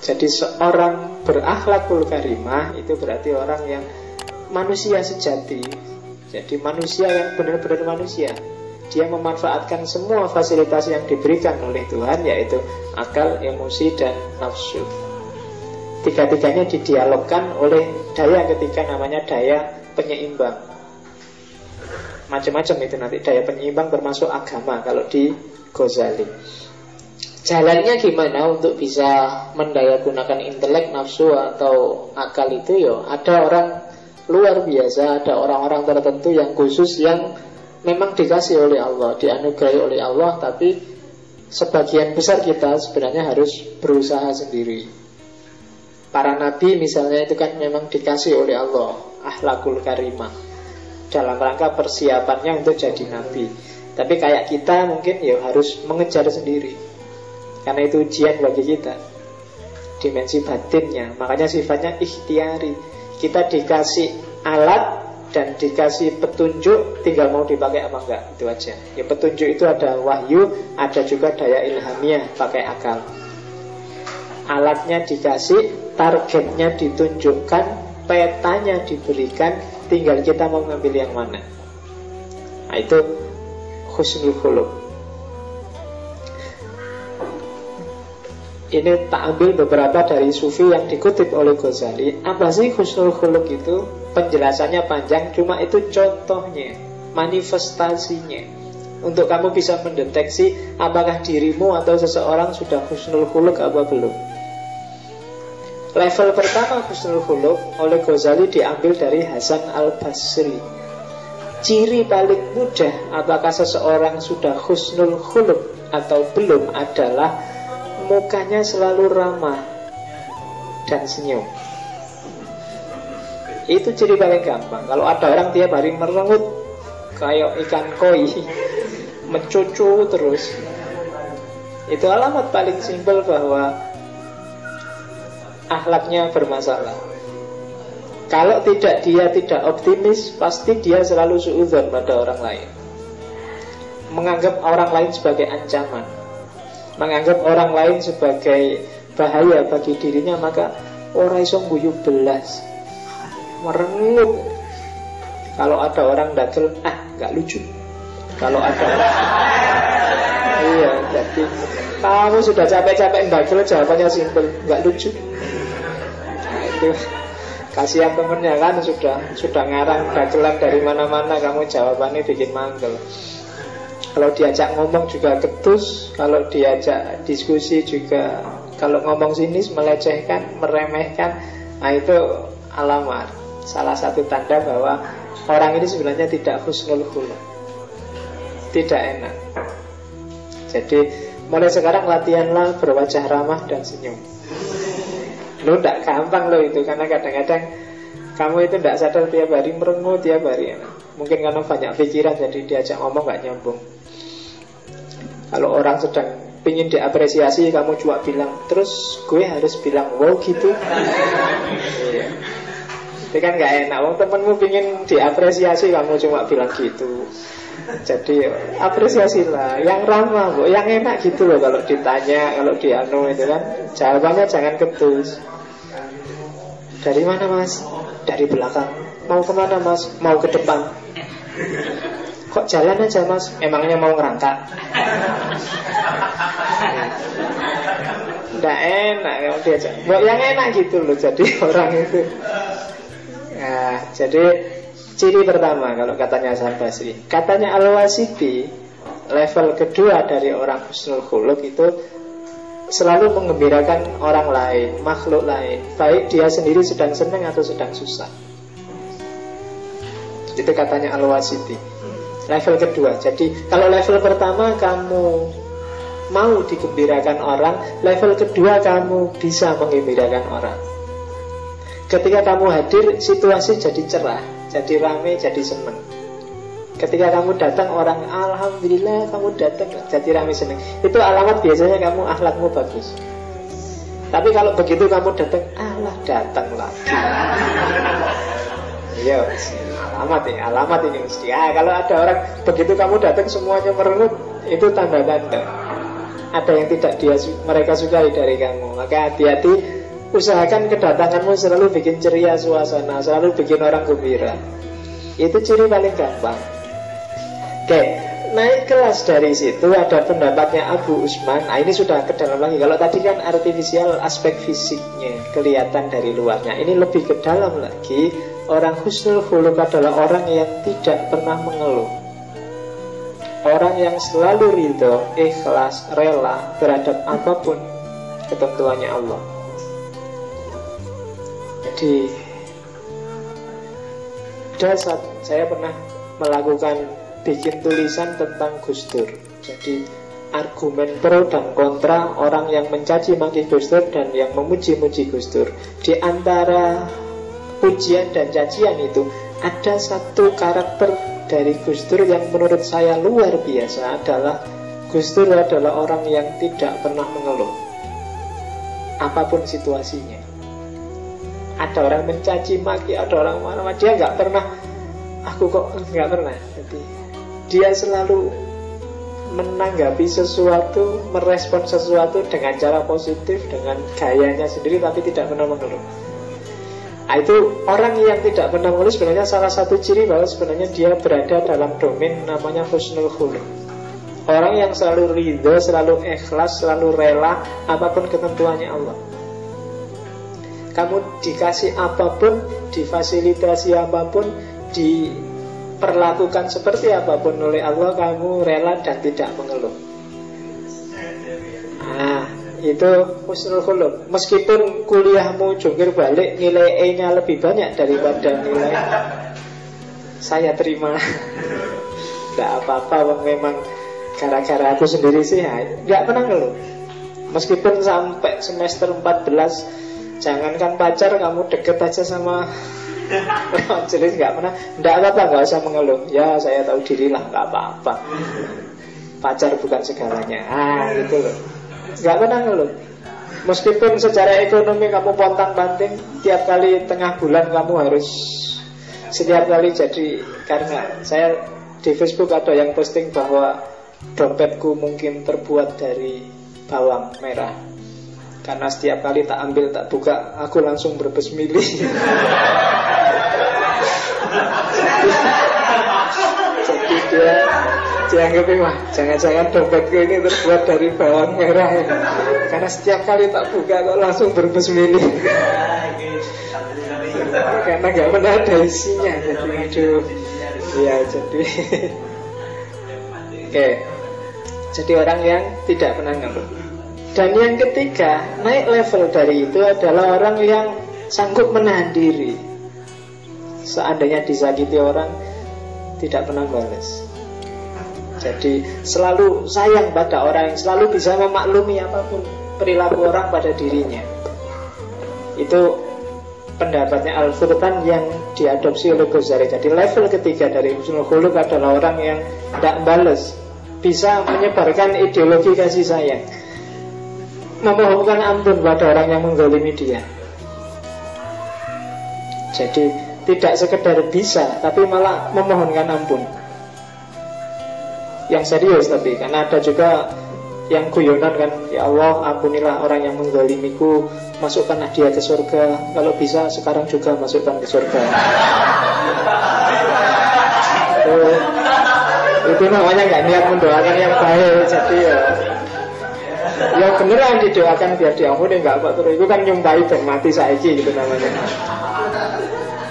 Jadi seorang berakhlakul karimah itu berarti orang yang manusia sejati. Jadi manusia yang benar-benar manusia. Dia memanfaatkan semua fasilitas yang diberikan oleh Tuhan, yaitu akal, emosi, dan nafsu. Tiga-tiganya didialogkan oleh daya ketiga, namanya daya penyeimbang. Macam-macam itu nanti daya penyeimbang, termasuk agama kalau di Ghazali. Jalannya gimana untuk bisa mendayagunakan intelek, nafsu, atau akal itu? Ya ada orang luar biasa, ada orang-orang tertentu yang khusus, yang memang dikasih oleh Allah, dianugerahi oleh Allah. Tapi sebagian besar kita sebenarnya harus berusaha sendiri. Para nabi misalnya itu kan memang dikasih oleh Allah akhlakul karimah dalam rangka persiapannya untuk jadi nabi. Tapi kayak kita mungkin ya harus mengejar sendiri, karena itu ujian bagi kita, dimensi batinnya. Makanya sifatnya ikhtiari. Kita dikasih alat dan dikasih petunjuk, tinggal mau dipakai apa enggak, itu aja. Ya petunjuk itu ada wahyu, ada juga daya ilhamiah, pakai akal. Alatnya dikasih, targetnya ditunjukkan, petanya diberikan, tinggal kita mau ngambil yang mana. Nah itu husnul khuluq. Ini tak ambil beberapa dari sufi yang dikutip oleh Ghazali. Apa sih husnul khuluq itu? Penjelasannya panjang, cuma itu contohnya, manifestasinya. Untuk kamu bisa mendeteksi apakah dirimu atau seseorang sudah husnul khuluq apa belum. Level pertama husnul khuluq oleh Ghazali diambil dari Hasan al-Basri. Ciri paling mudah apakah seseorang sudah husnul khuluq atau belum adalah mukanya selalu ramah dan senyum. Itu ciri paling gampang. Kalau ada orang tiap hari merengut kayak ikan koi, mencucu terus, itu alamat paling simpel bahwa akhlaknya bermasalah. Kalau tidak, dia tidak optimis, pasti dia selalu suudzon pada orang lain, menganggap orang lain sebagai ancaman, menganggap orang lain sebagai bahaya bagi dirinya. Maka ora iso guyu belas, merengut. Kalau ada orang dagel, gak lucu. Kalau ada iya, jadi kamu sudah capek-capek dagel, jawabannya simpel, gak lucu. Nah itu kasihan temennya kan, sudah ngarang dagelan dari mana-mana, kamu jawabannya bikin manggel. Kalau diajak ngomong juga ketus, kalau diajak diskusi juga, kalau ngomong sinis, melecehkan, meremehkan. Nah itu alamat, salah satu tanda bahwa orang ini sebenarnya tidak husnul khuluq, tidak enak. Jadi mulai sekarang latihanlah berwajah ramah dan senyum. Lo tidak gampang lo itu, karena kadang-kadang kamu itu tidak sadar tiap hari merengut, tiap hari enak. Mungkin karena banyak pikiran, jadi diajak ngomong gak nyambung. Kalau orang sedang pingin diapresiasi, kamu cuma bilang, terus gue harus bilang wow gitu. Iya. Itu kan gak enak. Wong temenmu pingin diapresiasi, kamu cuma bilang gitu. Jadi apresiasilah yang ramah, yang enak gitu loh. Kalau ditanya, kalau dianu itu kan jawabannya jangan ketus. Dari mana mas? Dari belakang. Mau kemana mas? Mau ke depan. Kok jalan aja mas? Emangnya mau ngerangkak? Nggak enak kalau diajak. Yang enak gitu loh jadi orang itu. Nah, jadi ciri pertama kalau katanya Hasan Basri. Katanya Al-Wasiti, level kedua dari orang husnul khuluq itu selalu menggembirakan orang lain, makhluk lain, baik dia sendiri sedang senang atau sedang susah. Itu katanya Al-Wasiti, level kedua. Jadi kalau level pertama kamu mau digembirakan orang, level kedua kamu bisa menggembirakan orang. Ketika kamu hadir, situasi jadi cerah, jadi rame, jadi senang. Ketika kamu datang, orang alhamdulillah kamu datang, jadi rame, senang. Itu alamat biasanya kamu akhlakmu bagus. Tapi kalau begitu kamu datang, alah datang lagi. Iya, alamat ini mesti. Kalau ada orang begitu kamu datang semuanya merengut, itu tanda-tanda ada yang tidak mereka sukai dari kamu. Maka hati-hati Usahakan kedatanganmu selalu bikin ceria suasana, selalu bikin orang gembira. Itu ciri paling gampang. Oke, naik kelas dari situ ada pendapatnya Abu Usman. Nah, ini sudah ke dalam lagi. Kalau tadi kan artifisial, aspek fisiknya kelihatan dari luarnya. Ini lebih ke dalam lagi. Orang husnul khuluq adalah orang yang tidak pernah mengeluh. Orang yang selalu ridho, ikhlas, rela terhadap apapun ketentuannya Allah. Jadi saya pernah melakukan bikin tulisan tentang Gus Dur. Jadi argumen pro dan kontra orang yang mencaci maki Gus Dur dan yang memuji-muji Gus Dur. Di antara pujian dan cacian itu ada satu karakter dari Gus Dur yang menurut saya luar biasa, adalah Gus Dur adalah orang yang tidak pernah mengeluh apapun situasinya. Ada orang mencaci maki, ada orang marah, dia nggak pernah, aku kok nggak pernah. Jadi dia selalu menanggapi sesuatu, merespon sesuatu dengan cara positif, dengan gayanya sendiri, tapi tidak pernah mengeluh. Nah, itu orang yang tidak pernah mengeluh sebenarnya salah satu ciri bahwa sebenarnya dia berada dalam domain namanya husnul khuluq. Orang yang selalu ridho, selalu ikhlas, selalu rela apapun ketentuannya Allah. Kamu dikasih apapun, difasilitasi apapun, diperlakukan seperti apapun oleh Allah, kamu rela dan tidak mengeluh. Nah, itu husnul khuluq. Meskipun kuliahmu jungkir balik, nilai E-nya lebih banyak daripada nilai saya terima, tidak apa-apa, memang gara-gara aku sendiri sih, nggak pernah ngeluh. Meskipun sampai semester 14, jangankan pacar, kamu deket aja sama majelis, nggak pernah. Nggak apa-apa, nggak usah mengeluh. Ya saya tahu diri lah, nggak apa-apa. Pacar bukan segalanya. Gitu loh. Nggak pernah ngeluh. Meskipun secara ekonomi kamu pontang-panting, tiap kali tengah bulan kamu harus setiap kali jadi. Karena saya di Facebook ada yang posting bahwa dompetku mungkin terbuat dari bawang merah, karena setiap kali tak ambil, tak buka, aku langsung berbesmili. Jadi dia anggap, wah, jangan-jangan dompetku ini terbuat dari bawang merah ya. Karena setiap kali tak buka kok langsung berbesmili. Karena gak pernah ada isinya. Jadi aduh, ya jadi Oke. Jadi orang yang tidak pernah ngeluh. Dan yang ketiga, naik level dari itu adalah orang yang sanggup menahan diri. Seandainya disakiti orang, tidak pernah balas. Jadi selalu sayang pada orang, selalu bisa memaklumi apapun perilaku orang pada dirinya. Itu pendapatnya Al-Furqan yang diadopsi oleh Ghazali. Jadi level ketiga dari husnul khuluq adalah orang yang tidak balas, bisa menyebarkan ideologi kasih sayang, memohonkan ampun pada orang yang menggolimi dia. Jadi tidak sekedar bisa, tapi malah memohonkan ampun. Yang serius tapi, karena ada juga yang guyonan kan, ya Allah ampunilah orang yang menggolimiku, masukkanlah dia ke surga, kalau bisa sekarang juga masukkan ke surga. Itu namanya nggak niat mendoakan yang baik. Jadi ya beneran didoakan biar diampuni, nggak apa terus. Itu kan nyumpai dan mati saiki gitu namanya.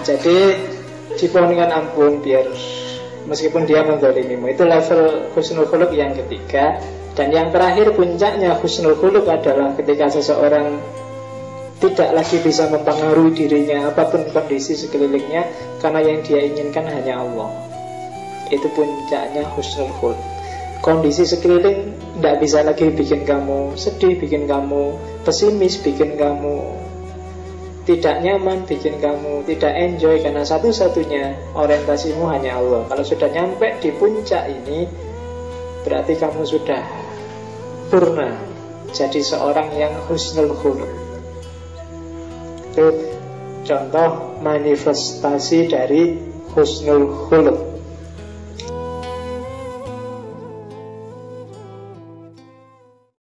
Jadi dipohonkan ampun biar meskipun dia mendzalimimu. Itu level husnul khuluq yang ketiga. Dan yang terakhir puncaknya husnul khuluq adalah ketika seseorang tidak lagi bisa mempengaruhi dirinya apapun kondisi sekelilingnya, karena yang dia inginkan hanya Allah. Itu puncaknya husnul khuluq. Kondisi sekeliling tidak bisa lagi bikin kamu sedih, bikin kamu pesimis, bikin kamu tidak nyaman, bikin kamu tidak enjoy, karena satu-satunya orientasimu hanya Allah. Kalau sudah nyampe di puncak ini, berarti kamu sudah purna jadi seorang yang husnul khuluq. Itu contoh manifestasi dari husnul khuluq.